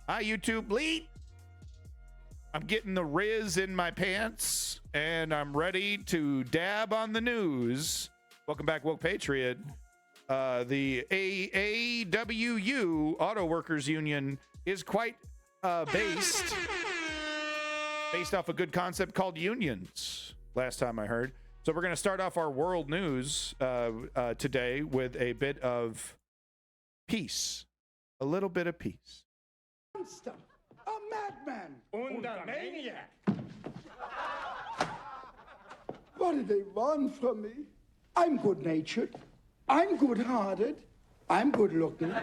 Hi, YouTube Bleed. I'm getting the Riz in my pants, and I'm ready to dab on the news. Welcome back, Woke Patriot. The AAWU, Auto Workers Union, is quite based off a good concept called unions, last time I heard. So we're going to start off our world news today with a bit of peace. A little bit of peace. Monster, a madman, and a maniac. What do they want from me? I'm good-natured. I'm good-hearted. I'm good-looking.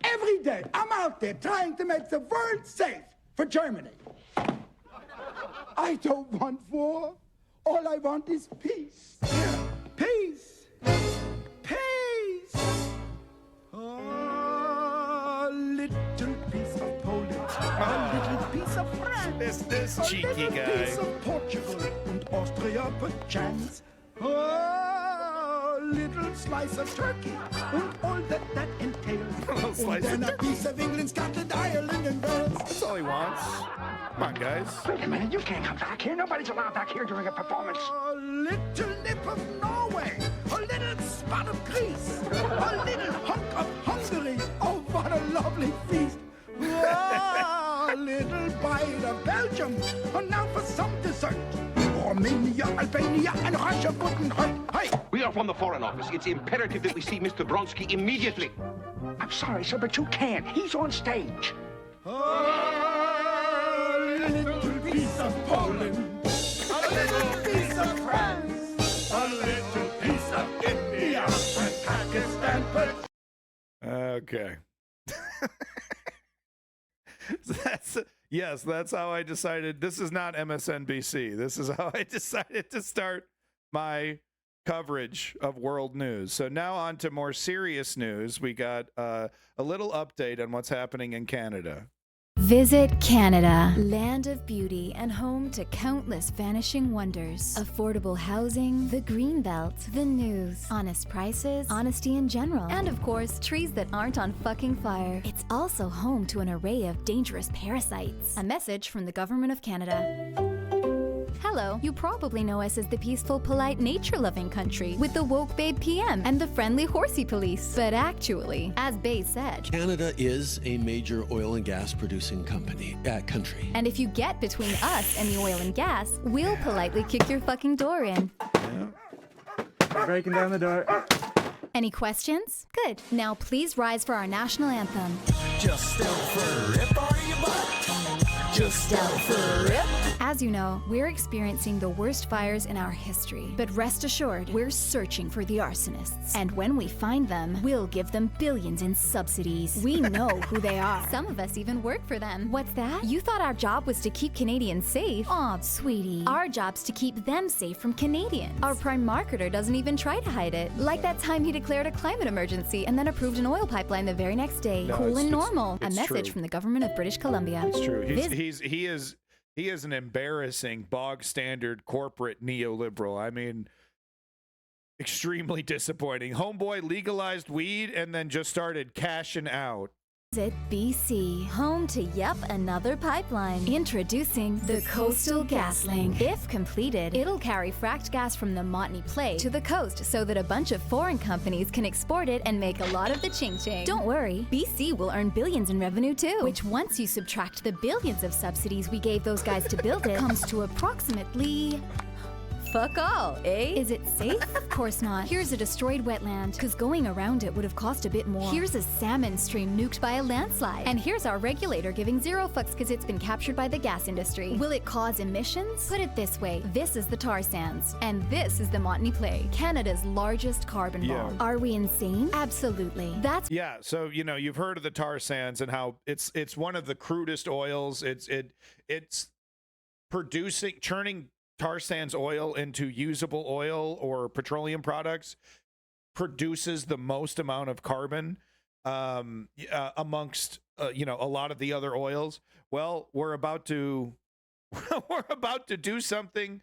Every day, I'm out there trying to make the world safe for Germany. I don't want war. All I want is peace. Peace. Peace. A little piece of Poland. A little piece of France. This cheeky a little guy. piece of Portugal and Austria perchance. A little slice of Turkey and all that entails. little slice and then of a piece of England, Scotland, Ireland, and Wales. That's all he wants. Come on, guys. Wait a minute, you can't come back here. Nobody's allowed back here during a performance. A little nip of Norway, a little spot of Greece, a little hunk of Hungary. Oh, what a lovely feast! A little bite of Belgium, and now for some dessert. Romania, Albania, and Russia wouldn't hurt. Hey! We are from the Foreign Office. It's imperative that we see Mr. Bronsky immediately. I'm sorry, sir, but you can't. He's on stage. A little piece of Poland, a little piece of France, a little piece of India, and Pakistan, but Okay. That's how I decided. This is not MSNBC. This is how I decided to start my coverage of world news. So now on to more serious news. We got a little update on what's happening in Canada. Visit Canada, land of beauty and home to countless vanishing wonders. Affordable housing, the green belt, the news, honest prices, honesty in general, and of course, trees that aren't on fucking fire. It's also home to an array of dangerous parasites. A message from the Government of Canada. Hello, you probably know us as the peaceful, polite, nature-loving country with the woke babe PM and the friendly horsey police. But actually, as Bay said, Canada is a major oil and gas producing country. and if you get between us and the oil and gas, we'll politely kick your fucking door in. Breaking down the door. Any questions? Good. Now please rise for our national anthem. Just out for a rip, are you, bud? Just out for a rip. As you know, we're experiencing the worst fires in our history. But rest assured, we're searching for the arsonists. And when we find them, we'll give them billions in subsidies. We know who they are. Some of us even work for them. What's that? You thought our job was to keep Canadians safe? Aw, sweetie. Our job's to keep them safe from Canadians. Our prime marketer doesn't even try to hide it. Like that time he declared a climate emergency and then approved an oil pipeline the very next day. No, Cool and it's- normal. it's A message true. from the government of British Columbia. It's true. Vis- He is an embarrassing bog standard corporate neoliberal. I mean, extremely disappointing. Homeboy legalized weed and then just started cashing out. Visit BC, home to yet another pipeline. Introducing the Coastal GasLink. If completed, it'll carry fracked gas from the Montney Play to the coast so that a bunch of foreign companies can export it and make a lot of the ching-ching. Don't worry, BC will earn billions in revenue too, which once you subtract the billions of subsidies we gave those guys to build it, comes to approximately... fuck all, eh? Is it safe? Of course not. Here's a destroyed wetland, because going around it would have cost a bit more. Here's a salmon stream nuked by a landslide. And here's our regulator giving zero fucks because it's been captured by the gas industry. Will it cause emissions? Put it this way, this is the tar sands, and this is the Montney Play, Canada's largest carbon bomb. Are we insane? Absolutely. That's Yeah, so you've heard of the tar sands and how it's one of the crudest oils. It's churning tar sands oil into usable oil or petroleum products produces the most amount of carbon amongst a lot of the other oils. Well, we're about to do something.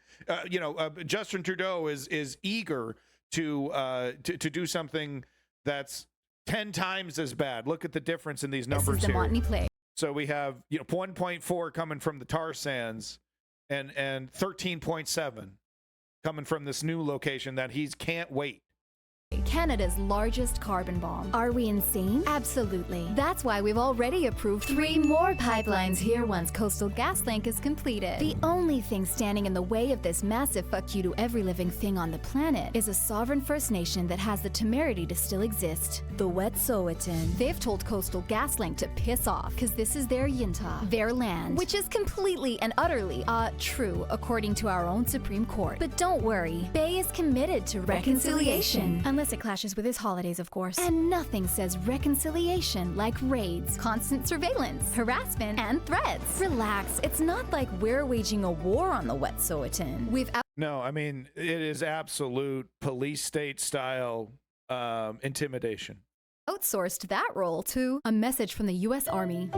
Justin Trudeau is eager to do something that's 10 times as bad. Look at the difference in these This numbers is the here. Montney Play. So we have 1.4 coming from the tar sands and 13.7 coming from this new location that he can't wait. Canada's largest carbon bomb. Are we insane? Absolutely. That's why we've already approved 3 more pipelines here once Coastal GasLink is completed. The only thing standing in the way of this massive fuck you to every living thing on the planet is a sovereign First Nation that has the temerity to still exist, the Wet'suwet'en. They've told Coastal GasLink to piss off because this is their Yinta, their land, which is completely and utterly true according to our own Supreme Court. But don't worry, Bay is committed to reconciliation. Unless it clashes with his holidays, of course. And nothing says reconciliation like raids, constant surveillance, harassment, and threats. Relax, it's not like we're waging a war on the Wet'suwet'en. We've No, I mean, it is absolute police state style intimidation. outsourced that role to a message from the U.S. Army.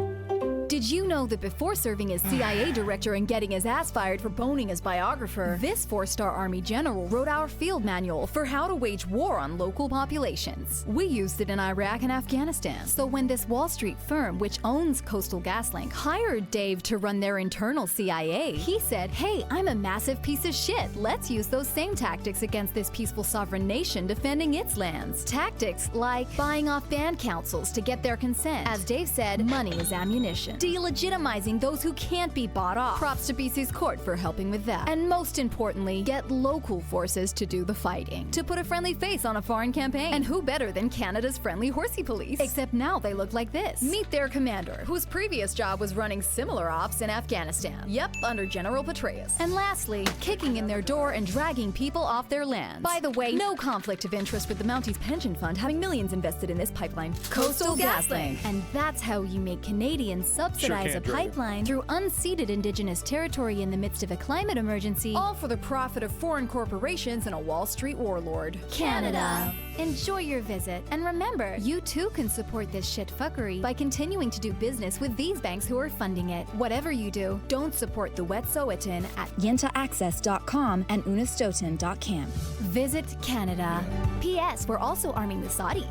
Did you know that before serving as CIA director and getting his ass fired for boning his biographer, this 4-star Army general wrote our field manual for how to wage war on local populations? We used it in Iraq and Afghanistan. So when this Wall Street firm, which owns Coastal GasLink, hired Dave to run their internal CIA, he said, hey, I'm a massive piece of shit. Let's use those same tactics against this peaceful sovereign nation defending its lands. Tactics like buying off band councils to get their consent. As Dave said, money is ammunition. Delegitimizing those who can't be bought off. Props to BC's court for helping with that. And most importantly, get local forces to do the fighting. To put a friendly face on a foreign campaign. And who better than Canada's friendly horsey police? Except now they look like this. Meet their commander, whose previous job was running similar ops in Afghanistan. Yep, under General Petraeus. And lastly, kicking in their door and dragging people off their lands. By the way, no conflict of interest with the Mounties Pension Fund having millions invested in this pipeline. Coastal GasLink. And that's how you make Canadians subsidize a pipeline through unceded Indigenous territory in the midst of a climate emergency, all for the profit of foreign corporations and a Wall Street warlord. Canada. Enjoy your visit, and remember, you too can support this shit fuckery by continuing to do business with these banks who are funding it. Whatever you do, don't support the Wet'suwet'en at yintaaccess.com and unistoten.cam. Visit Canada. P.S. We're also arming the Saudis.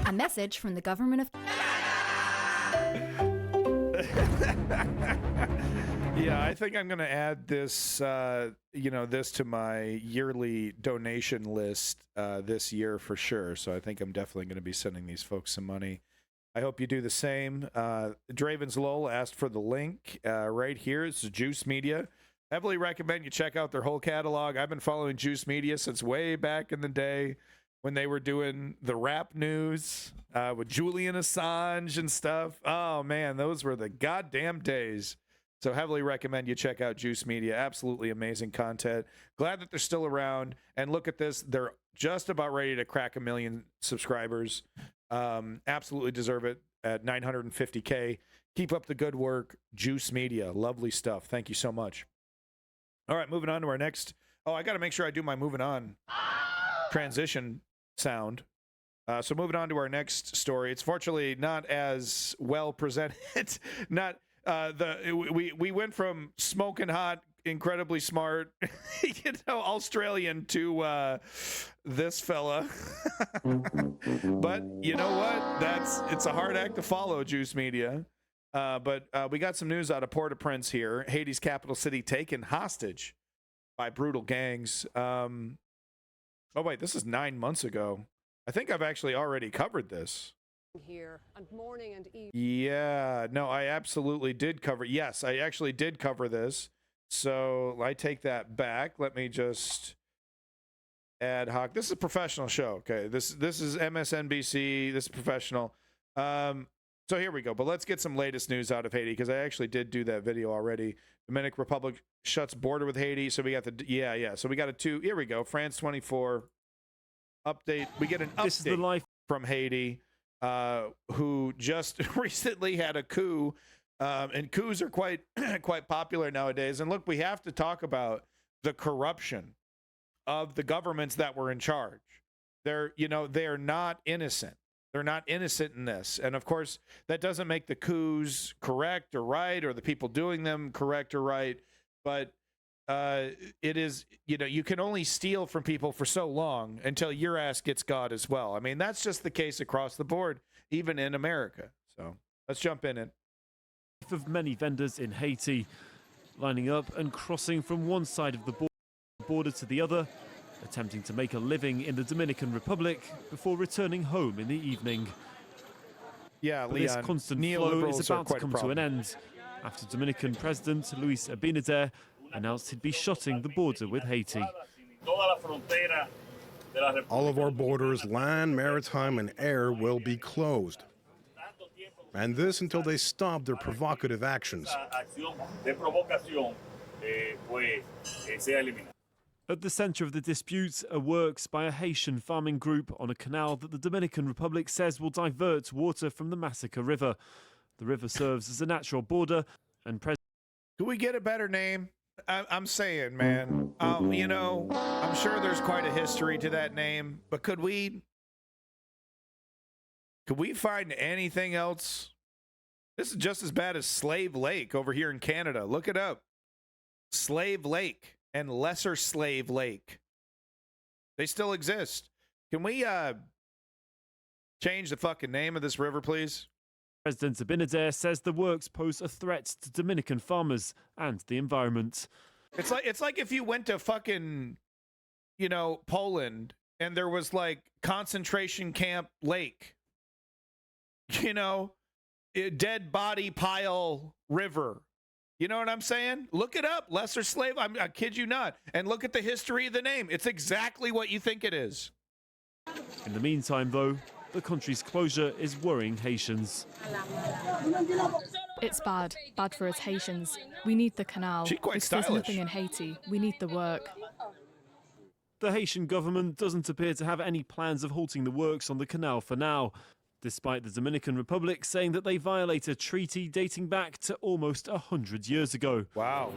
A message from the government of... Yeah, I think I'm going to add this, this to my yearly donation list this year for sure. So I think I'm definitely going to be sending these folks some money. I hope you do the same. Draven's Lowell asked for the link right here. It's Juice Media. Heavily recommend you check out their whole catalog. I've been following Juice Media since way back in the day when they were doing the rap news with Julian Assange and stuff. Oh, man, those were the goddamn days. So heavily recommend you check out Juice Media. Absolutely amazing content. Glad that they're still around. And look at this. They're just about ready to crack 1 million subscribers. Absolutely deserve it at 950K. Keep up the good work. Juice Media. Lovely stuff. Thank you so much. All right, moving on to our next. Oh, I got to make sure I do my moving on transition sound. So moving on to our next story. It's fortunately not as well presented. We went from smoking hot, incredibly smart, Australian to this fella. But you know what? It's a hard act to follow, Juice Media. But we got some news out of Port-au-Prince here. Haiti's capital city taken hostage by brutal gangs. Oh wait, this is 9 months ago. I think I've actually already covered this. Here and morning and evening. Yeah, no, I absolutely did cover. Yes, I actually did cover this. So I take that back. Let me just ad hoc. This is a professional show. Okay, this is MSNBC. This is professional. So here we go. But let's get some latest news out of Haiti because I actually did do that video already. Dominican Republic shuts border with Haiti. So we got the So we got a 2. Here we go. France 24 update. We get an update from Haiti. Who just recently had a coup, and coups are quite popular nowadays. And look, we have to talk about the corruption of the governments that were in charge. They're not innocent. They're not innocent in this. And of course, that doesn't make the coups correct or right, or the people doing them correct or right. But it is, you can only steal from people for so long until your ass gets God as well. I mean, that's just the case across the board, even in America. So let's jump in it. Of many vendors in Haiti lining up and crossing from one side of the border to the other, attempting to make a living in the Dominican Republic before returning home in the evening. Yeah, but Leon, this constant flow is about to come to an problem. end after Dominican President Luis Abinader announced he'd be shutting the border with Haiti. All of our borders, land, maritime, and air will be closed. And this until they stop their provocative actions. At the centre of the dispute are works by a Haitian farming group on a canal that the Dominican Republic says will divert water from the Massacre River. The river serves as a natural border and Could we get a better name? I'm saying, man, I'm sure there's quite a history to that name, but could we find anything else? This is just as bad as Slave Lake over here in Canada. Look it up. Slave Lake and Lesser Slave Lake. They still exist. Can we change the fucking name of this river, please? President Abinader says the works pose a threat to Dominican farmers and the environment. It's like if you went to fucking, Poland and there was like concentration camp lake. Dead body pile river. You know what I'm saying? Look it up. Lesser Slave. I kid you not. And look at the history of the name. It's exactly what you think it is. In the meantime, though, the country's closure is worrying Haitians. It's bad for us Haitians. We need the canal. She's quite because stylish. There's nothing in Haiti. We need the work. The Haitian government doesn't appear to have any plans of halting the works on the canal for now, despite the Dominican Republic saying that they violate a treaty dating back to almost 100 years ago. Wow.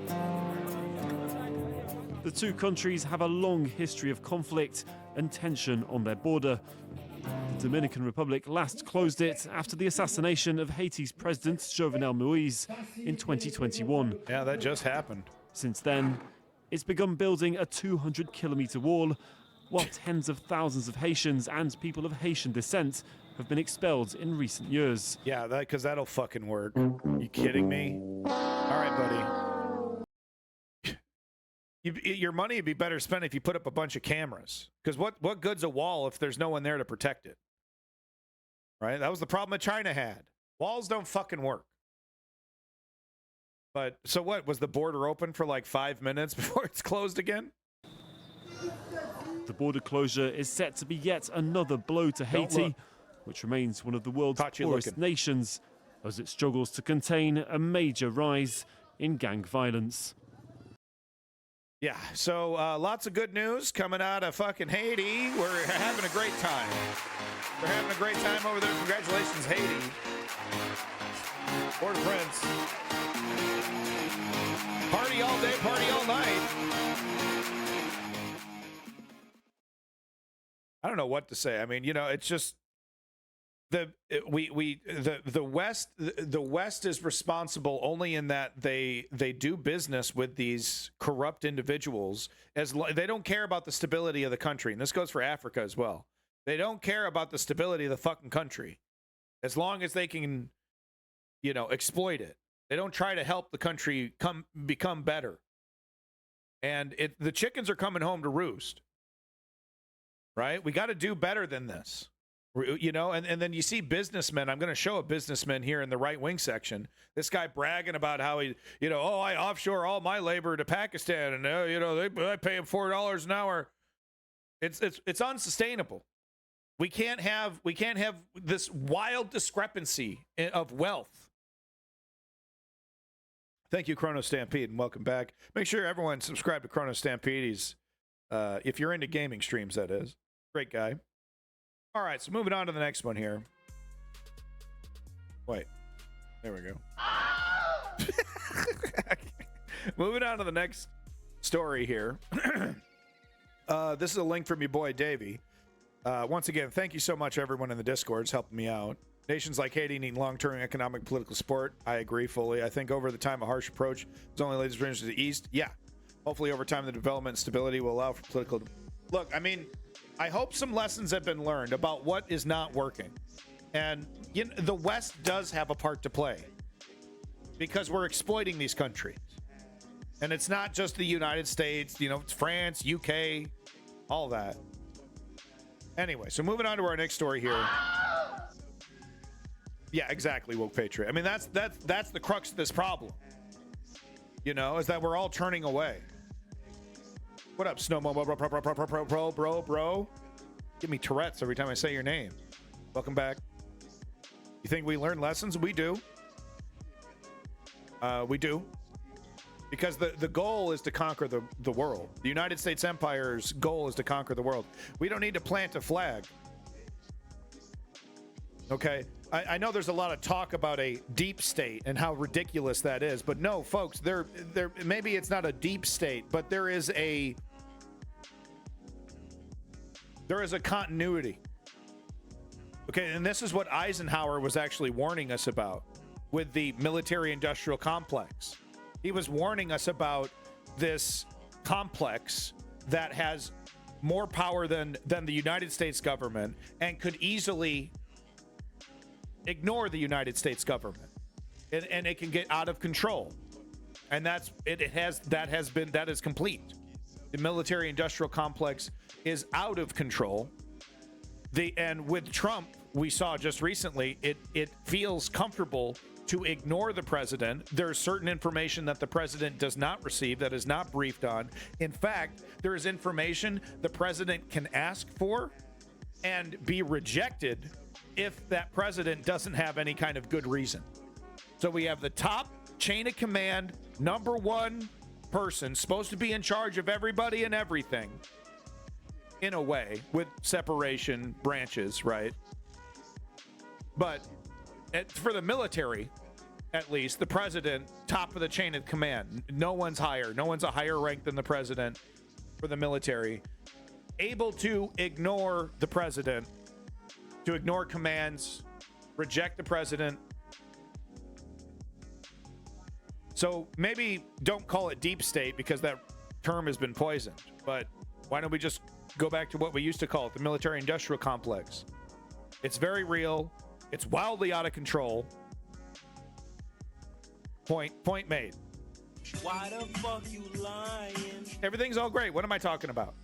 The two countries have a long history of conflict and tension on their border. The Dominican Republic last closed it after the assassination of Haiti's President Jovenel Moïse in 2021. Yeah, that just happened. Since then, it's begun building a 200-kilometre wall, while tens of thousands of Haitians and people of Haitian descent have been expelled in recent years. Yeah, because that'll fucking work. You kidding me? All right, buddy. Your money would be better spent if you put up a bunch of cameras. Because what good's a wall if there's no one there to protect it? Right? That was the problem that China had. Walls don't fucking work. But so what? Was the border open for like 5 minutes before it's closed again? The border closure is set to be yet another blow to Haiti, which remains one of the world's poorest nations, as it struggles to contain a major rise in gang violence. Yeah, so lots of good news coming out of fucking Haiti. We're having a great time. We're having a great time over there. Congratulations, Haiti. Port-au-Prince. Party all day, party all night. I don't know what to say. I mean, it's just the West is responsible only in that they do business with these corrupt individuals they don't care about the stability of the country, and this goes for Africa as well. They don't care about the stability of the fucking country as long as they can exploit it. They don't try to help the country become better. And the chickens are coming home to roost. Right? We got to do better than this. And then you see businessmen. I'm going to show a businessman here in the right wing section. This guy bragging about how he, I offshore all my labor to Pakistan, and I pay him $4 an hour. It's unsustainable. We can't have this wild discrepancy of wealth. Thank you, Chrono Stampede, and welcome back. Make sure everyone subscribe to Chrono Stampede. He's, if you're into gaming streams, that is. Great guy. All right, so moving on to the next one here. Wait. There we go. Moving on to the next story here. This is a link from your boy, Davey. Once again, thank you so much, everyone in the Discord. It's helping me out. Nations like Haiti need long-term economic political support. I agree fully. I think over the time, a harsh approach has only led to the East. Yeah. Hopefully, over time, the development and stability will allow for political. Look, I mean, I hope some lessons have been learned about what is not working. And you know, the West does have a part to play because we're exploiting these countries. And it's not just the United States, you know, it's France, UK, all that. Anyway, so moving on to our next story here. Yeah, exactly, woke patriot. I mean, that's the crux of this problem. You know, is that we're all turning away. What up, Snowmo bro? Give me Tourette's every time I say your name. Welcome back. You think we learn lessons? We do. We do. Because the goal is to conquer the world. The United States Empire's goal is to conquer the world. We don't need to plant a flag. Okay? I know there's a lot of talk about a deep state and how ridiculous that is, but no, folks, there maybe it's not a deep state, but there is a continuity. Okay, and this is what Eisenhower was actually warning us about with the military-industrial complex. He was warning us about this complex that has more power than the United States government and could easily ignore the United States government, and it can get out of control. And that is complete. The military-industrial complex is out of control. And with Trump, we saw just recently, it feels comfortable to ignore the president. There's certain information that the president does not receive, that is not briefed on. In fact, there is information the president can ask for and be rejected if that president doesn't have any kind of good reason. So we have the top chain of command, number one person, supposed to be in charge of everybody and everything, in a way, with separation branches, right? But for the military, at least, the president, top of the chain of command. No one's higher. No one's a higher rank than the president for the military. Able to ignore the president, to ignore commands, reject the president. So maybe don't call it deep state because that term has been poisoned. But why don't we just go back to what we used to call it, the military-industrial complex? It's very real. It's wildly out of control. Point made. Why the fuck you lying? Everything's all great. What am I talking about?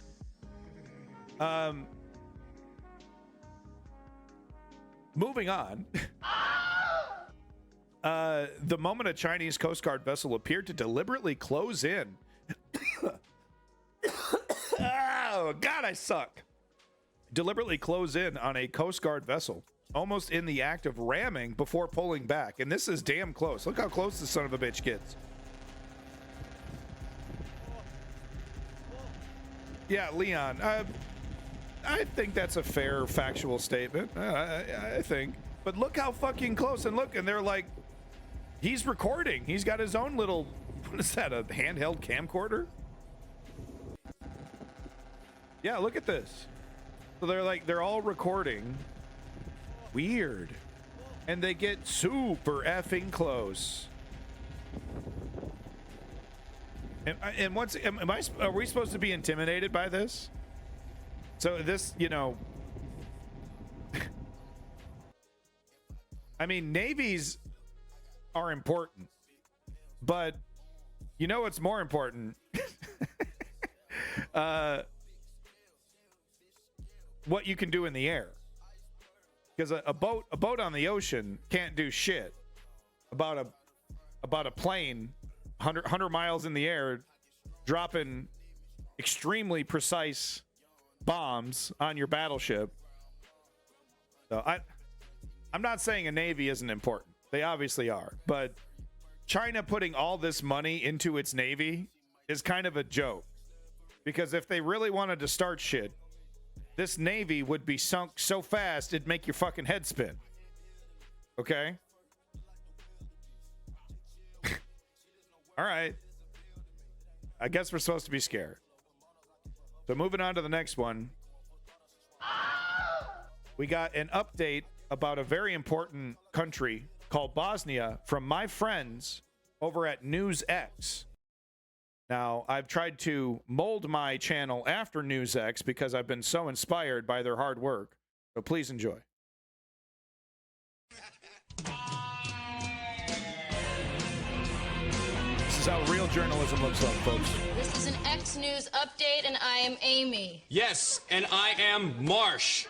Moving on. The moment a Chinese Coast Guard vessel appeared to deliberately close in. Oh, God, I suck. Deliberately close in on a Coast Guard vessel, almost in the act of ramming before pulling back. And this is damn close. Look how close this son of a bitch gets. Yeah, Leon, I think that's a fair factual statement. I think. But look how fucking close. And look, and they're like, he's recording. He's got his own little, what is that, a handheld camcorder? Yeah, look at this. So they're all recording. Weird. And they get super effing close. And what's, are we supposed to be intimidated by this? So this, you know, I mean, navies are important, but you know what's more important? What you can do in the air. Because a boat on the ocean can't do shit about a plane 100 miles in the air dropping extremely precise bombs on your battleship. So I'm not saying a navy isn't important. They obviously are, but China putting all this money into its navy is kind of a joke. Because if they really wanted to start shit, this navy would be sunk so fast it'd make your fucking head spin. Okay? All right. I guess we're supposed to be scared. So moving on to the next one. We got an update about a very important country called Bosnia from my friends over at NewsX. Now, I've tried to mold my channel after NewsX because I've been so inspired by their hard work. So please enjoy. This is how real journalism looks like, folks. This is an X News update, and I am Amy. Yes, and I am Marsh.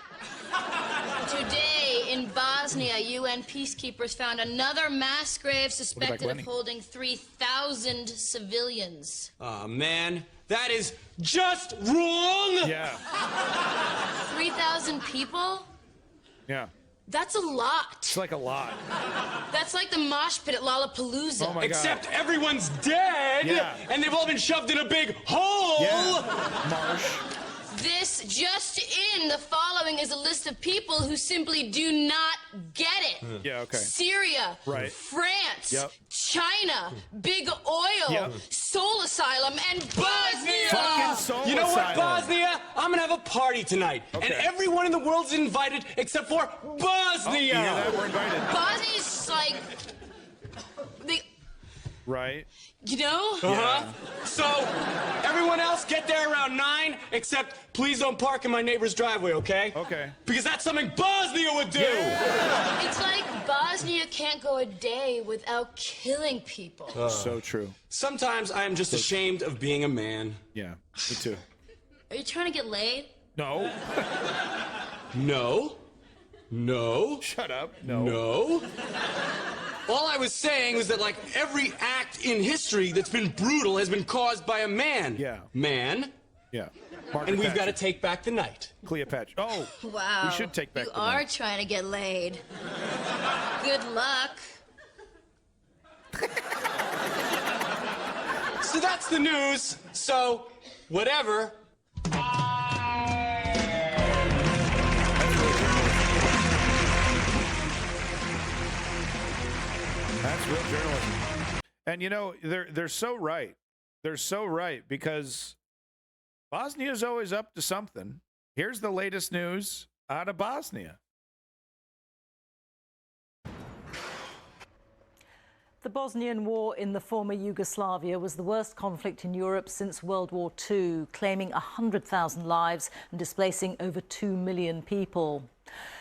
Today in Bosnia, UN peacekeepers found another mass grave suspected of holding 3,000 civilians. Oh, man, that is just wrong! Yeah. 3,000 people? Yeah. That's a lot. It's like a lot. That's like the mosh pit at Lollapalooza. Oh my Except God. everyone's dead, Yeah. and they've all been shoved in a big hole! Yeah. Marsh. This just in, the following is a list of people who simply do not get it. Yeah, okay. Syria, Right. France, Yep. China, Big Oil, Yep. Soul Asylum, and Bosnia. Fucking Soul You know what, Asylum. Bosnia? I'm gonna have a party tonight, and Okay. everyone in the world's invited except for Bosnia! Oh, you hear that? We're invited. Bosnia's like, Right. you know? Uh-huh. So, everyone else get there around 9, except please don't park in my neighbor's driveway, okay? Okay. Because that's something Bosnia would do! It's like Bosnia can't go a day without killing people. So true. Sometimes I am just ashamed of being a man. Yeah, me too. Are you trying to get laid? No. No. No. Shut up. No. No. All I was saying was that, like, every act in history that's been brutal has been caused by a man. Yeah. Man. Yeah. And we've got to take back the night. Cleopatra. Oh. Wow. We should take back You the are night. trying to get laid. Good luck. So that's the news. So, whatever. That's real journalism. And you know, they're so right. They're so right because Bosnia's always up to something. Here's the latest news out of Bosnia. The Bosnian War in the former Yugoslavia was the worst conflict in Europe since World War II, claiming 100,000 lives and displacing over 2 million people.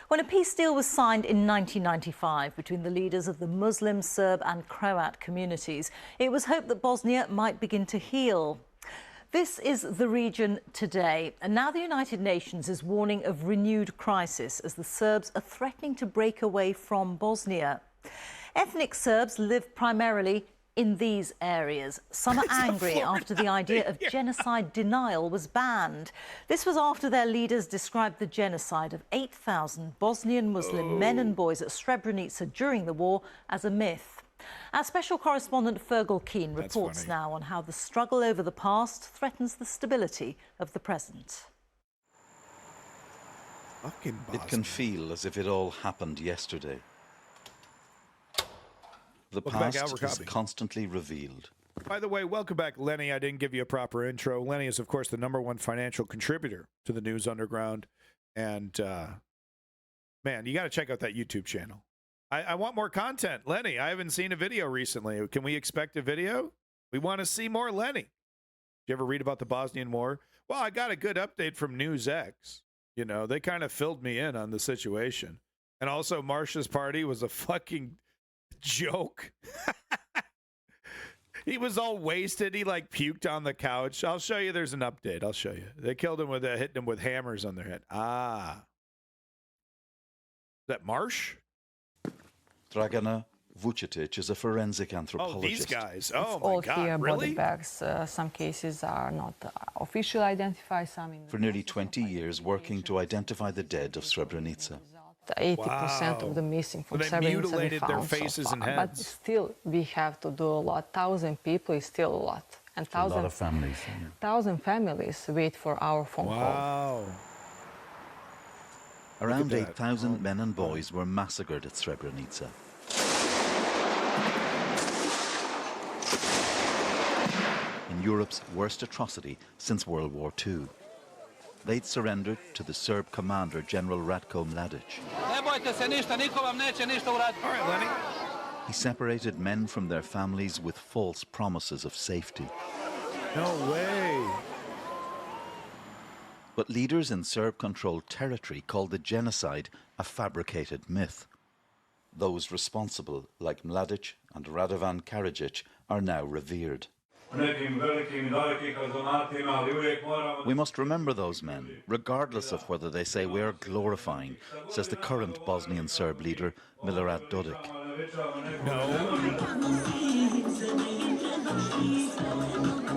When a peace deal was signed in 1995 between the leaders of the Muslim, Serb and Croat communities, it was hoped that Bosnia might begin to heal. This is the region today, and now the United Nations is warning of renewed crisis as the Serbs are threatening to break away from Bosnia. Ethnic Serbs live primarily in these areas. Some are angry after the idea of genocide denial was banned. This was after their leaders described the genocide of 8,000 Bosnian Muslim men and boys at Srebrenica during the war as a myth. Our special correspondent Fergal Keane reports now on how the struggle over the past threatens the stability of the present. It can feel as if it all happened yesterday. The past is constantly revealed. By the way, welcome back, Lenny. I didn't give you a proper intro. Lenny is, of course, the #1 financial contributor to the News Underground. And, man, you got to check out that YouTube channel. I want more content. Lenny, I haven't seen a video recently. Can we expect a video? We want to see more Lenny. Did you ever read about the Bosnian War? Well, I got a good update from NewsX. You know, they kind of filled me in on the situation. And also, Marsha's party was a fucking joke. He was all wasted. He like puked on the couch. I'll show you. There's an update. I'll show you. They killed him with hitting him with hammers on their head. Ah, is that Marsh? Dragana Vucetic is a forensic anthropologist. Oh, these guys. Oh all my God, here really? body bags. Some cases are not officially identified. Some in For nearly 20 years, working to identify the dead of Srebrenica. 80% of the missing from They Srebrenica mutilated we their found so faces far. and But heads. still, we have to do a lot. 1,000 people is still a lot, and A lot of families. 1,000 families wait for our phone call. Wow. Around 8,000 men and boys were massacred at Srebrenica. In Europe's worst atrocity since World War II. They'd surrendered to the Serb commander, General Ratko Mladic. All right, Lenny. He separated men from their families with false promises of safety. No way. But leaders in Serb-controlled territory called the genocide a fabricated myth. Those responsible, like Mladic and Radovan Karadzic, are now revered. We must remember those men, regardless of whether they say we are glorifying, says the current Bosnian Serb leader, Milorad Dodik.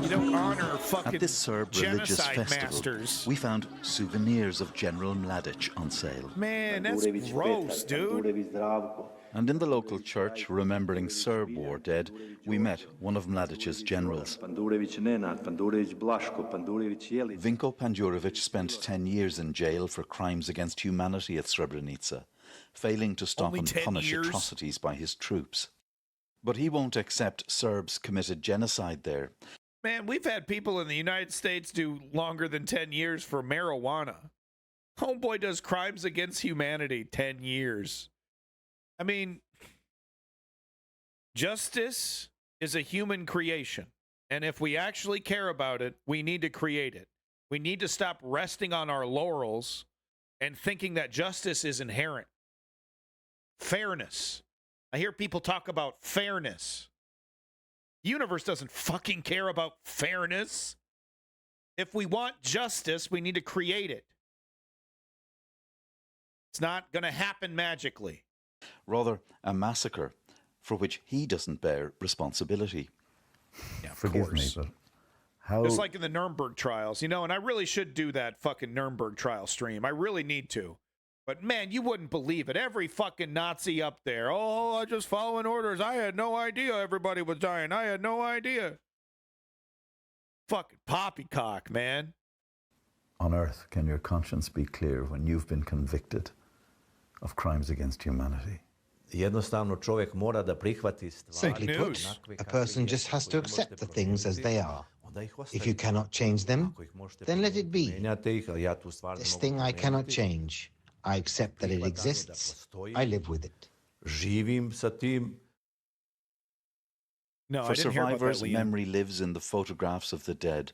You don't honor fucking At this Serb religious genocide festival, masters. we found souvenirs of General Mladic on sale. Man, that's gross, dude. And in the local church, remembering Serb war dead, we met one of Mladic's generals. Vinko Pandurevic spent 10 years in jail for crimes against humanity at Srebrenica, failing to stop Only and 10 punish years? atrocities by his troops. But he won't accept Serbs committed genocide there. Man, we've had people in the United States do longer than 10 years for marijuana. Homeboy does crimes against humanity, 10 years. I mean, justice is a human creation. And if we actually care about it, we need to create it. We need to stop resting on our laurels and thinking that justice is inherent. Fairness. I hear people talk about fairness. The universe doesn't fucking care about fairness. If we want justice, we need to create it. It's not going to happen magically. Rather, a massacre for which he doesn't bear responsibility. Yeah, of Forgive course. me, but how... Just like in the Nuremberg trials, you know, and I really should do that fucking Nuremberg trial stream. I really need to. But man, you wouldn't believe it. Every fucking Nazi up there. Oh, I just following orders. I had no idea everybody was dying. I had no idea. Fucking poppycock, man. On earth can your conscience be clear when you've been convicted of crimes against humanity? Simply put, a person just has to accept the things as they are. If you cannot change them, then let it be. This thing I cannot change. I accept that it exists. I live with it. No, For I didn't hear about that, survivors, Liam. memory lives in the photographs of the dead.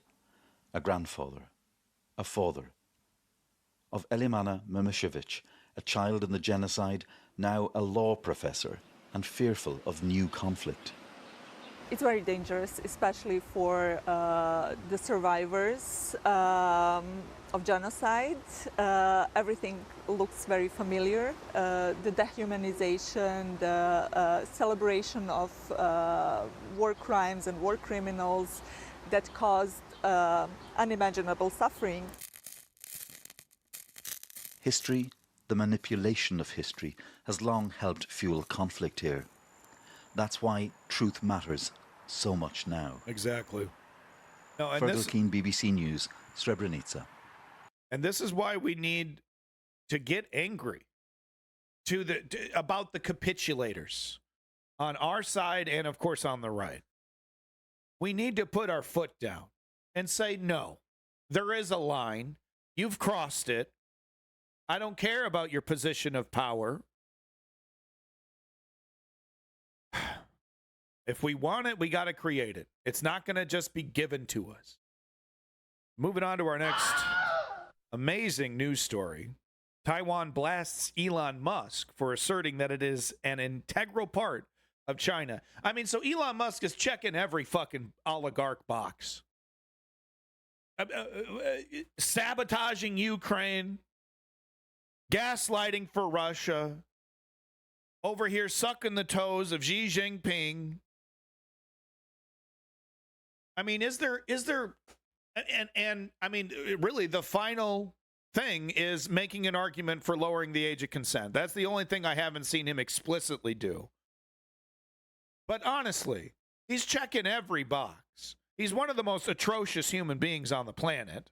A grandfather, a father. Of Elimana Mimishevich, a child in the genocide, now a law professor and fearful of new conflict. It's very dangerous, especially for the survivors of genocide. Everything looks very familiar. The dehumanization, the celebration of war crimes and war criminals that caused unimaginable suffering. History, the manipulation of history, has long helped fuel conflict here. That's why truth matters so much now. Exactly. No, and Fergal Keane, BBC News, Srebrenica. And this is why we need to get angry about the capitulators on our side and, of course, on the right. We need to put our foot down and say, no, there is a line. You've crossed it. I don't care about your position of power. If we want it, we got to create it. It's not going to just be given to us. Moving on to our next amazing news story. Taiwan blasts Elon Musk for asserting that it is an integral part of China. I mean, so Elon Musk is checking every fucking oligarch box. Sabotaging Ukraine. Gaslighting for Russia. Over here sucking the toes of Xi Jinping. I mean, is there, and I mean, really the final thing is making an argument for lowering the age of consent. That's the only thing I haven't seen him explicitly do. But honestly, he's checking every box. He's one of the most atrocious human beings on the planet.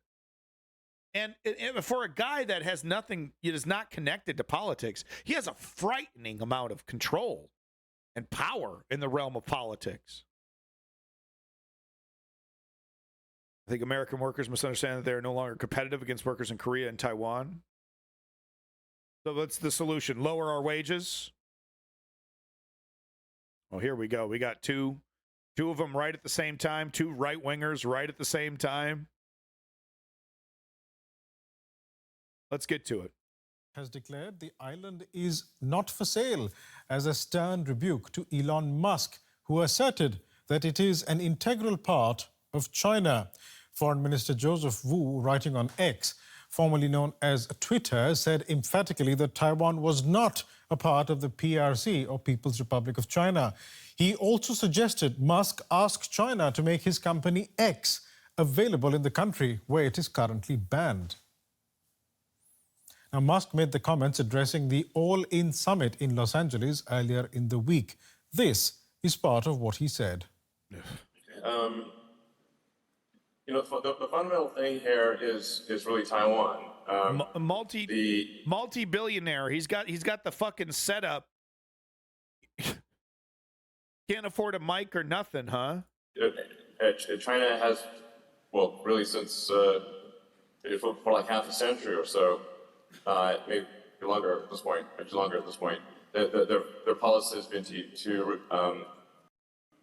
And for a guy that has nothing, it is not connected to politics, he has a frightening amount of control and power in the realm of politics. I think American workers must understand that they are no longer competitive against workers in Korea and Taiwan. So what's the solution? Lower our wages? Oh, here we go. We got two Two of them right at the same time, two right-wingers right at the same time. Let's get to it. Has declared the island is not for sale as a stern rebuke to Elon Musk, who asserted that it is an integral part of China. Foreign Minister Joseph Wu, writing on X, formerly known as Twitter, said emphatically that Taiwan was not a part of the PRC, or People's Republic of China. He also suggested Musk ask China to make his company X available in the country where it is currently banned. Now, Musk made the comments addressing the All-In Summit in Los Angeles earlier in the week. This is part of what he said. The fundamental thing here is really Taiwan. Multi-billionaire. He's got the fucking setup. Can't afford a mic or nothing, huh? China has, well, really since for like half a century or so, maybe longer at this point. Actually, longer at this point. Their policy has been to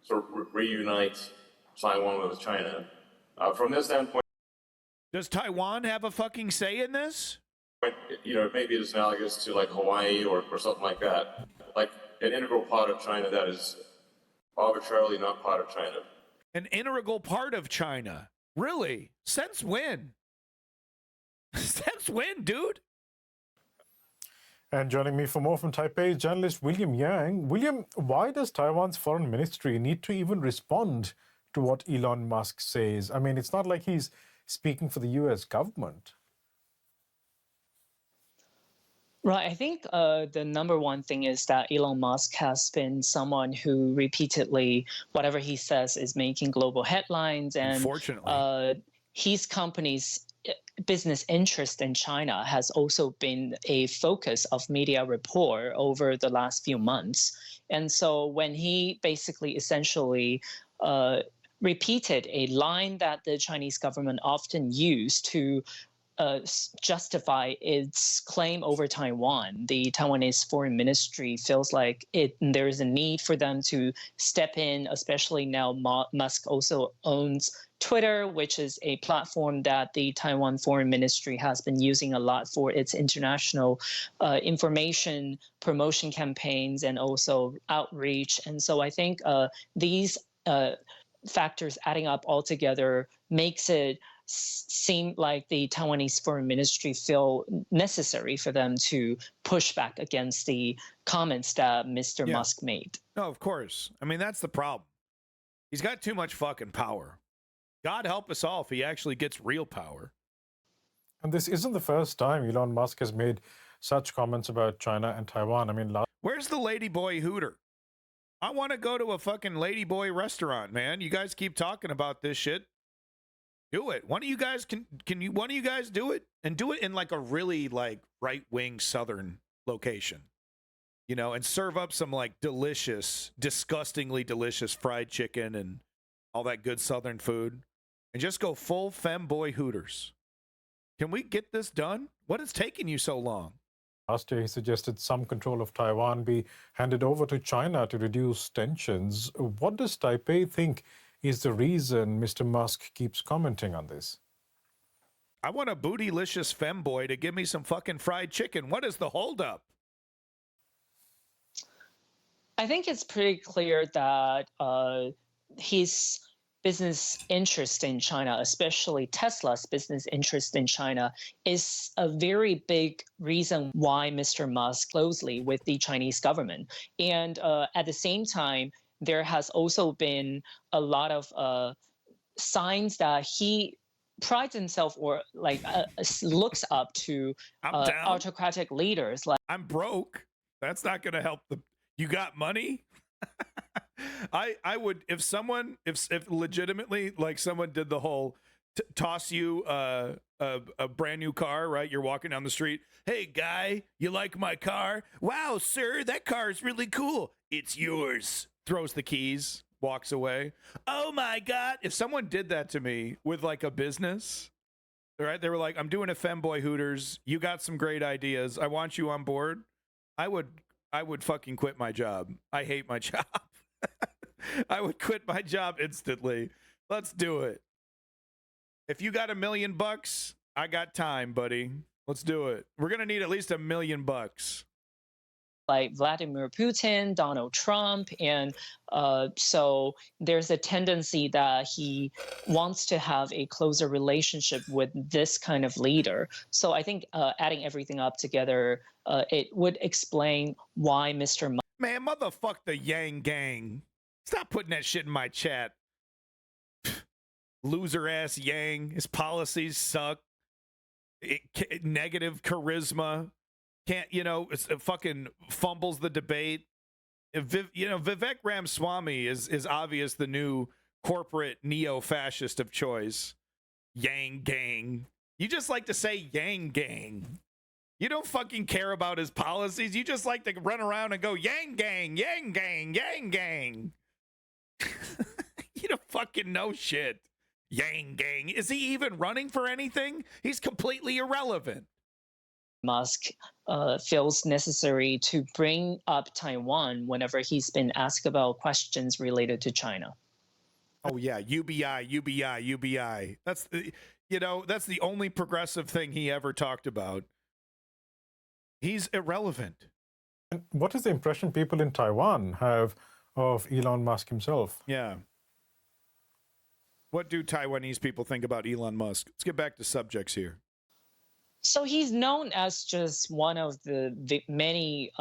sort of reunite Taiwan with China. From this standpoint, does Taiwan have a fucking say in this? Maybe it's analogous to like Hawaii or something like that. Like an integral part of China that is arbitrarily not part of China. An integral part of China? Really? Since when? Since when, dude? And joining me for more from Taipei is journalist William Yang. William, why does Taiwan's foreign ministry need to even respond to what Elon Musk says? I mean, it's not like he's speaking for the US government. Right. I think the number one thing is that Elon Musk has been someone who repeatedly, whatever he says is making global headlines. And unfortunately, his company's business interest in China has also been a focus of media report over the last few months. And so when he basically essentially repeated a line that the Chinese government often used to justify its claim over Taiwan, the Taiwanese foreign ministry feels like there is a need for them to step in, especially now Musk also owns Twitter, which is a platform that the Taiwan foreign ministry has been using a lot for its international information promotion campaigns and also outreach. And so I think these factors adding up altogether makes it seem like the Taiwanese foreign ministry feel necessary for them to push back against the comments that Mr. Musk made. No, of course. I mean, that's the problem. He's got too much fucking power. God help us all if he actually gets real power. And this isn't the first time Elon Musk has made such comments about China and Taiwan. I mean, where's the Ladyboy Hooter? I want to go to a fucking Ladyboy restaurant, man. You guys keep talking about this shit. Do it. One of you guys can one of you guys do it, and do it in like a really like right-wing southern location, and serve up some like delicious, disgustingly delicious fried chicken and all that good southern food, and just go full femboy Hooters. Can we get this done? What is taking you so long? Last year, he suggested some control of Taiwan be handed over to China to reduce tensions. What does Taipei think is the reason Mr. Musk keeps commenting on this? I want a bootylicious femboy to give me some fucking fried chicken. What is the holdup? I think it's pretty clear that his business interest in China, especially Tesla's business interest in China, is a very big reason why Mr. Musk closely with the Chinese government. And at the same time, there has also been a lot of signs that he prides himself or like looks up to autocratic leaders. Like, I'm broke. That's not going to help the. You got money? I would, if legitimately, like someone did the whole toss you a brand new car, right? You're walking down the street. Hey, guy, you like my car? Wow, sir, that car is really cool. It's yours. Throws the keys, walks away. Oh my God. If someone did that to me with like a business, right? They were like, I'm doing a femboy Hooters. You got some great ideas. I want you on board. I would fucking quit my job. I hate my job. I would quit my job instantly. Let's do it. If you got $1 million, I got time, buddy. Let's do it. We're going to need at least $1 million. Like Vladimir Putin, Donald Trump, and so there's a tendency that he wants to have a closer relationship with this kind of leader. So I think adding everything up together, it would explain why Mr. Man, motherfuck the Yang Gang. Stop putting that shit in my chat. Loser ass Yang. His policies suck. Negative charisma. Can't, it fucking fumbles the debate. Vivek Ramaswamy is obvious the new corporate neo-fascist of choice. Yang Gang. You just like to say Yang Gang. You don't fucking care about his policies. You just like to run around and go Yang Gang, Yang Gang, Yang Gang. You don't fucking know shit. Yang Gang. Is he even running for anything? He's completely irrelevant. Musk feels necessary to bring up Taiwan whenever he's been asked about questions related to China. Oh yeah, UBI. That's that's the only progressive thing he ever talked about. He's irrelevant. And what is the impression people in Taiwan have of Elon Musk himself? Yeah. What do Taiwanese people think about Elon Musk? Let's get back to subjects here. So he's known as just one of the many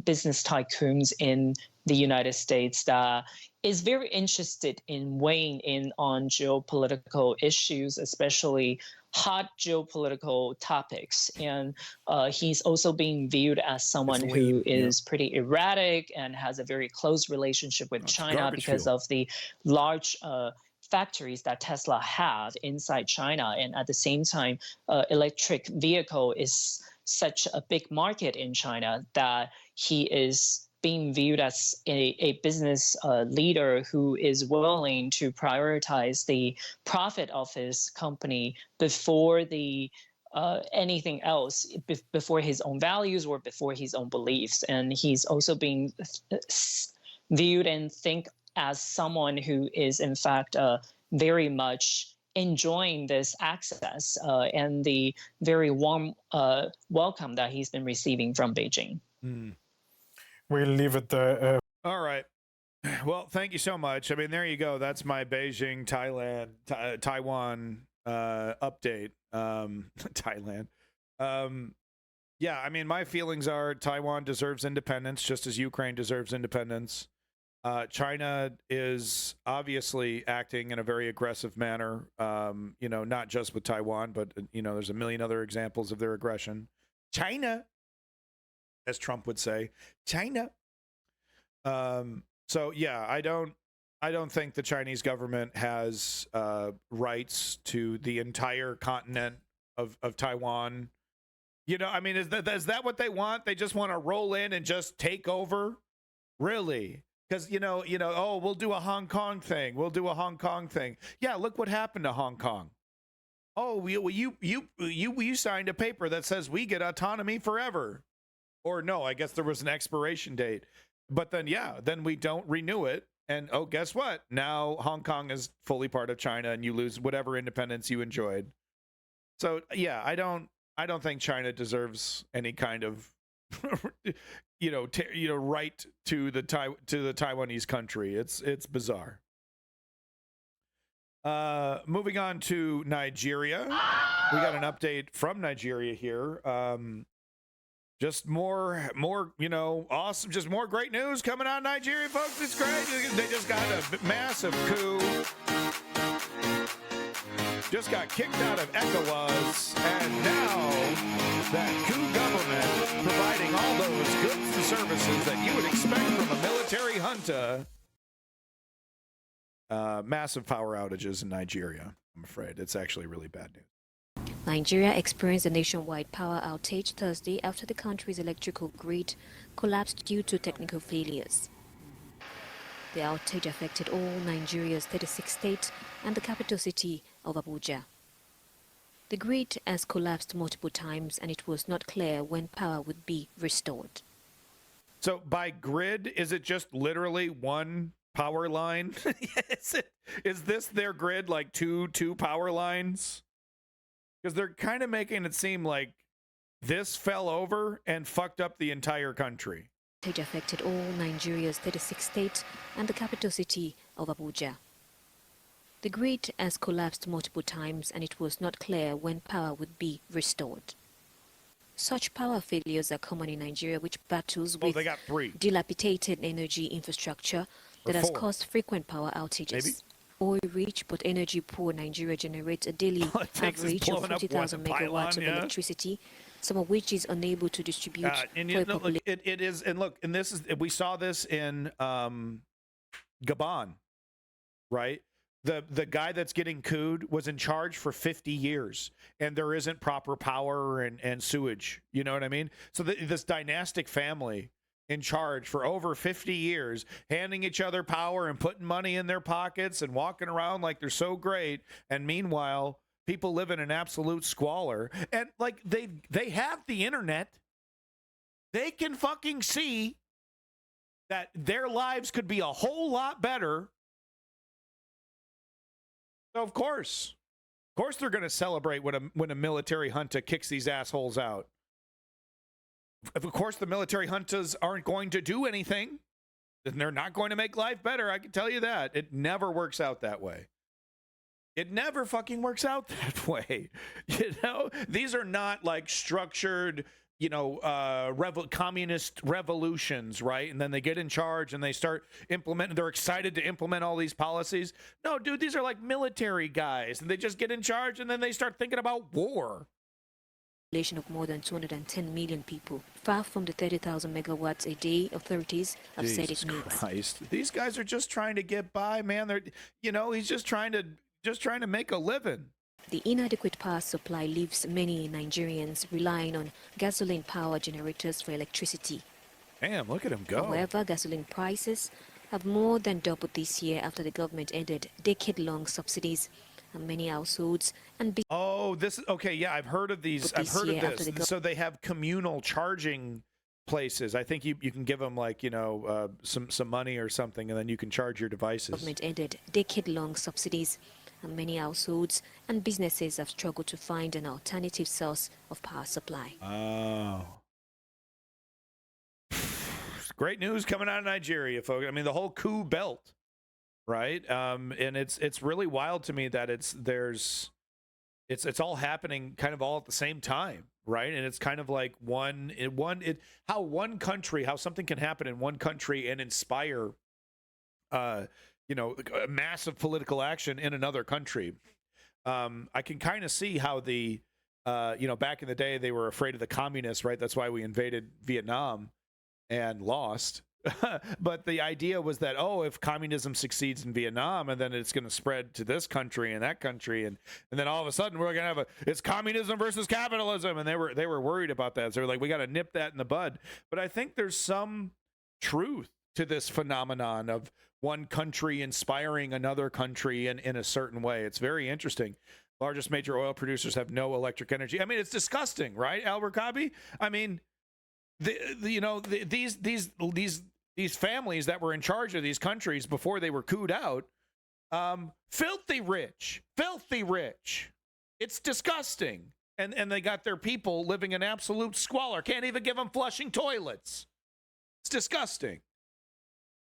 business tycoons in the United States that is very interested in weighing in on geopolitical issues, especially hot geopolitical topics. And he's also being viewed as someone who is pretty erratic and has a very close relationship with China because of the large factories that Tesla have inside China. And at the same time, electric vehicle is such a big market in China that he is being viewed as a business leader who is willing to prioritize the profit of his company before the anything else, before his own values or before his own beliefs. And he's also being viewed and think as someone who is in fact very much enjoying this access and the very warm welcome that he's been receiving from Beijing. We'll leave it there. All right. Well, thank you so much. I mean, there you go. That's my Beijing, Taiwan update. Thailand. Yeah, I mean, my feelings are Taiwan deserves independence just as Ukraine deserves independence. China is obviously acting in a very aggressive manner, not just with Taiwan, but, there's a million other examples of their aggression. China, as Trump would say, China. So, yeah, I don't think the Chinese government has rights to the entire continent of Taiwan. I mean, is that what they want? They just want to roll in and just take over? Really? Because, oh, we'll do a Hong Kong thing. We'll do a Hong Kong thing. Yeah, look what happened to Hong Kong. Oh, you signed a paper that says we get autonomy forever. Or no, I guess there was an expiration date. But then, then we don't renew it. And, oh, guess what? Now Hong Kong is fully part of China and you lose whatever independence you enjoyed. So, yeah, I don't think China deserves any kind of right to the Taiwanese country. It's bizarre. Moving on to Nigeria, we got an update from Nigeria here. Just more, awesome, just more great news coming out of Nigeria, folks. It's great. They just got a massive coup. Just got kicked out of ECOWAS, and now that coup government providing all those goods and services that you would expect from a military junta. Massive power outages in Nigeria, I'm afraid. It's actually really bad news. Nigeria experienced a nationwide power outage Thursday after the country's electrical grid collapsed due to technical failures. The outage affected all Nigeria's 36 states and the capital city of Abuja. The grid has collapsed multiple times and it was not clear when power would be restored. So by grid, is it just literally one power line. Is this their grid, like two power lines? Because they're kind of making it seem like this fell over and fucked up the entire country. It affected all Nigeria's 36 states and the capital city of Abuja. The grid has collapsed multiple times and it was not clear when power would be restored. Such power failures are common in Nigeria, which battles with they got 3. dilapidated energy infrastructure that has 4. caused frequent power outages. Maybe. Oil-rich but energy-poor Nigeria generates a daily average of 40,000 megawatts of electricity, some of which is unable to distribute and for a look, it is, and look, and this is, we saw this in Gabon, right? The guy that's getting cooed was in charge for 50 years, and there isn't proper power and sewage. You know what I mean? So this dynastic family in charge for over 50 years, handing each other power and putting money in their pockets and walking around like they're so great. And meanwhile, people live in an absolute squalor. And like they have the internet. They can fucking see that their lives could be a whole lot better. So of course they're going to celebrate when a military junta kicks these assholes out. Of course, the military juntas aren't going to do anything. And they're not going to make life better. I can tell you that. It never works out that way. It never fucking works out that way. You know, these are not like structured, you know, communist revolutions, right? And then they get in charge and they start implementing. They're excited to implement all these policies. No, dude, these are like military guys, and they just get in charge and then they start thinking about war. Of more than 210 million people, far from the 30,000 megawatts a day authorities have said it needs. Christ, these guys are just trying to get by, man. They're, you know, he's just trying to make a living. The inadequate power supply leaves many Nigerians relying on gasoline power generators for electricity. Damn, look at him go. However, gasoline prices have more than doubled this year after the government ended decade-long subsidies. And many households and this okay, yeah, I've heard of these. I've heard of this. So they have communal charging places. I think you can give them like, you know, some money or something, and then you can charge your devices. Government ended decade-long subsidies, and many households and businesses have struggled to find an alternative source of power supply. Oh. Great news coming out of Nigeria, folks. I mean, the whole coup belt. Right, and it's really wild to me that it's all happening kind of all at the same time, right? And it's kind of like how something can happen in one country and inspire, you know, a massive political action in another country. I can kind of see how you know, back in the day they were afraid of the communists, right? That's why we invaded Vietnam and lost. But the idea was that, if communism succeeds in Vietnam, and then it's going to spread to this country and that country, and then all of a sudden we're going to have it's communism versus capitalism, and they were worried about that. So they're like, we got to nip that in the bud. But I think there's some truth to this phenomenon of one country inspiring another country in a certain way. It's very interesting. Largest major oil producers have no electric energy. I mean, it's disgusting, right, Al Rakabi? I mean, these families that were in charge of these countries before they were cooed out, filthy rich. It's disgusting. And they got their people living in absolute squalor. Can't even give them flushing toilets. It's disgusting.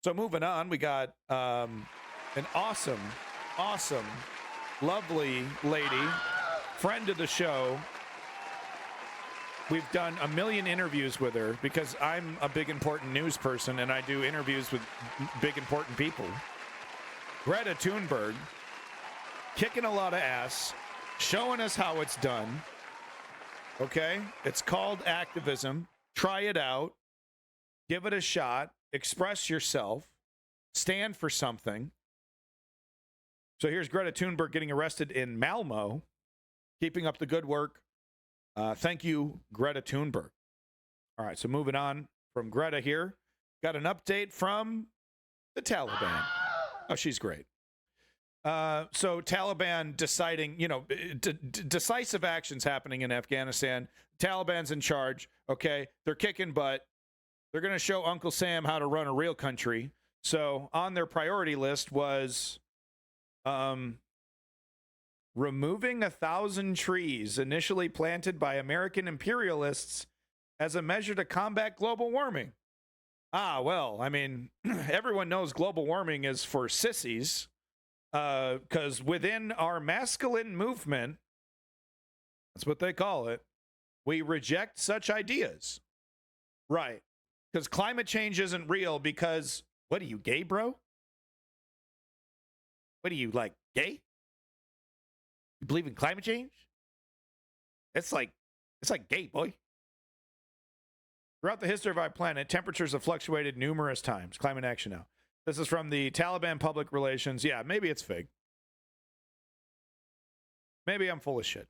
So moving on, we got an awesome, lovely lady, friend of the show. We've done a million interviews with her because I'm a big, important news person, and I do interviews with big, important people. Greta Thunberg, kicking a lot of ass, showing us how it's done. Okay? It's called activism. Try it out. Give it a shot. Express yourself. Stand for something. So here's Greta Thunberg getting arrested in Malmo, keeping up the good work. Thank you, Greta Thunberg. All right, so moving on from Greta here. Got an update from the Taliban. Oh, she's great. So Taliban deciding, you know, decisive actions happening in Afghanistan. Taliban's in charge. Okay, they're kicking butt. They're going to show Uncle Sam how to run a real country. So on their priority list was removing 1,000 trees initially planted by American imperialists as a measure to combat global warming. Ah, well, I mean, everyone knows global warming is for sissies, because within our masculine movement, that's what they call it, we reject such ideas. Right. Because climate change isn't real because, what are you, gay, bro? What are you, like, gay? You believe in climate change? It's like gay, boy. Throughout the history of our planet, temperatures have fluctuated numerous times. Climate Action Now. This is from the Taliban Public Relations. Yeah, maybe it's fake. Maybe I'm full of shit.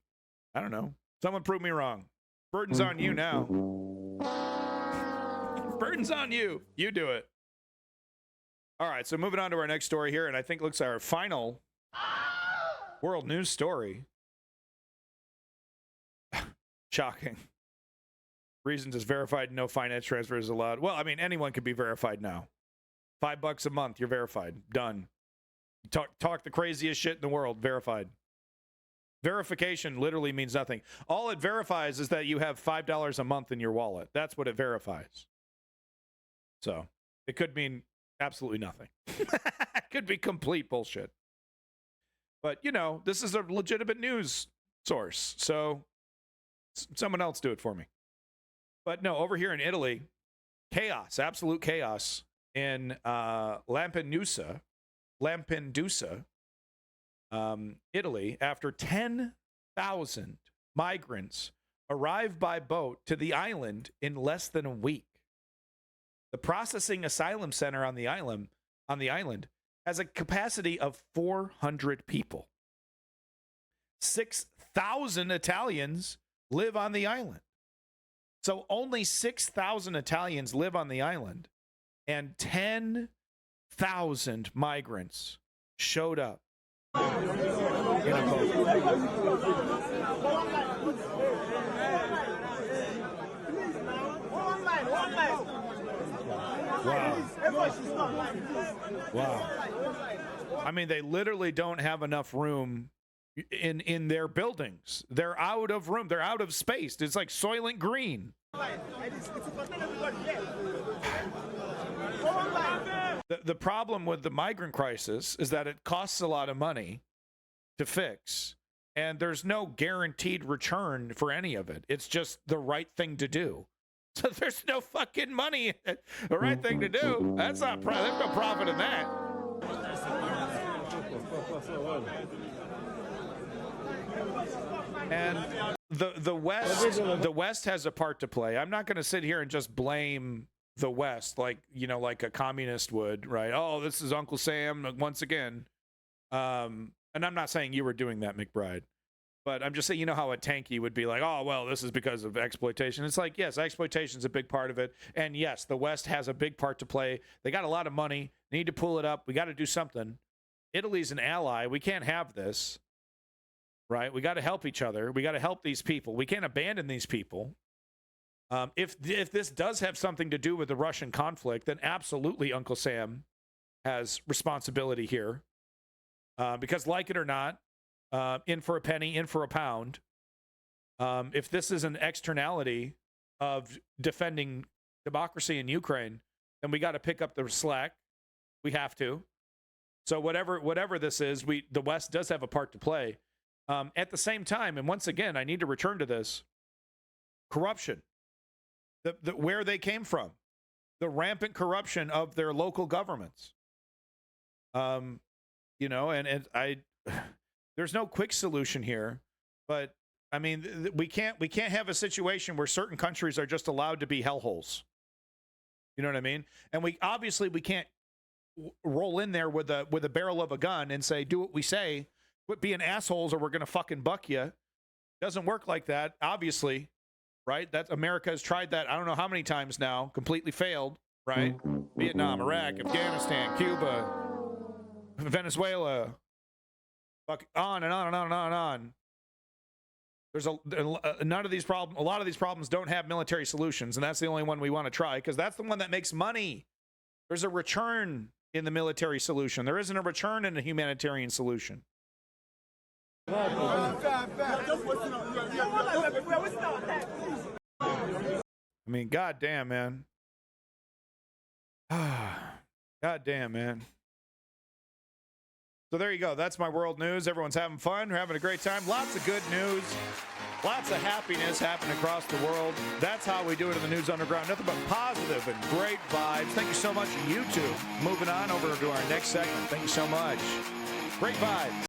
I don't know. Someone prove me wrong. Burden's on you now. Burden's on you. You do it. All right, so moving on to our next story here, and I think looks like our final world news story. Shocking. Reasons is verified, no finance transfer is allowed. Well, I mean, anyone can be verified now. $5 a month, you're verified. Done. Talk the craziest shit in the world, verified. Verification literally means nothing. All it verifies is that you have $5 a month in your wallet. That's what it verifies. So, it could mean absolutely nothing. It could be complete bullshit. But, you know, this is a legitimate news source. So, someone else do it for me. But no, over here in Italy, chaos, absolute chaos in Lampedusa, Italy, after 10,000 migrants arrived by boat to the island in less than a week. The processing asylum center on the island has a capacity of 400 people. 6,000 Italians live on the island. So only 6,000 Italians live on the island, and 10,000 migrants showed up in a boat. Wow. I mean, they literally don't have enough room in their buildings. They're out of room. They're out of space. It's like Soylent Green. The problem with the migrant crisis is that it costs a lot of money to fix, and there's no guaranteed return for any of it. It's just the right thing to do. So there's no fucking money in it. The right thing to do. That's not there's no profit in that. And the West has a part to play. I'm not going to sit here and just blame the West like a communist would, right? Oh, this is Uncle Sam once again. And I'm not saying you were doing that, McBride. But I'm just saying, you know how a tanky would be like, oh, well, this is because of exploitation. It's like, yes, exploitation is a big part of it. And yes, the West has a big part to play. They got a lot of money. They need to pull it up. We got to do something. Italy's an ally. We can't have this, right? We got to help each other. We got to help these people. We can't abandon these people. If this does have something to do with the Russian conflict, then absolutely Uncle Sam has responsibility here. Because like it or not, in for a penny, in for a pound. If this is an externality of defending democracy in Ukraine, then we got to pick up the slack. We have to. So whatever this is, the West does have a part to play. At the same time, and once again, I need to return to this: corruption, where they came from, the rampant corruption of their local governments. And there's no quick solution here, but I mean, we can't have a situation where certain countries are just allowed to be hellholes. You know what I mean? And we can't roll in there with a barrel of a gun and say, do what we say, quit being assholes or we're going to fucking buck you. Doesn't work like that, obviously, right? That America has tried that I don't know how many times now, completely failed, right? Vietnam, Iraq, Afghanistan, Cuba, Venezuela, on and on and on and on and on. There's none of these problems. A lot of these problems don't have military solutions, and that's the only one we want to try because that's the one that makes money. There's a return in the military solution. There isn't a return in a humanitarian solution. I mean, goddamn, man. Goddamn, man. So there you go. That's my world news. Everyone's having fun. We're having a great time. Lots of good news. Lots of happiness happening across the world. That's how we do it in the News Underground. Nothing but positive and great vibes. Thank you so much, YouTube. Moving on over to our next segment. Thank you so much. Great vibes.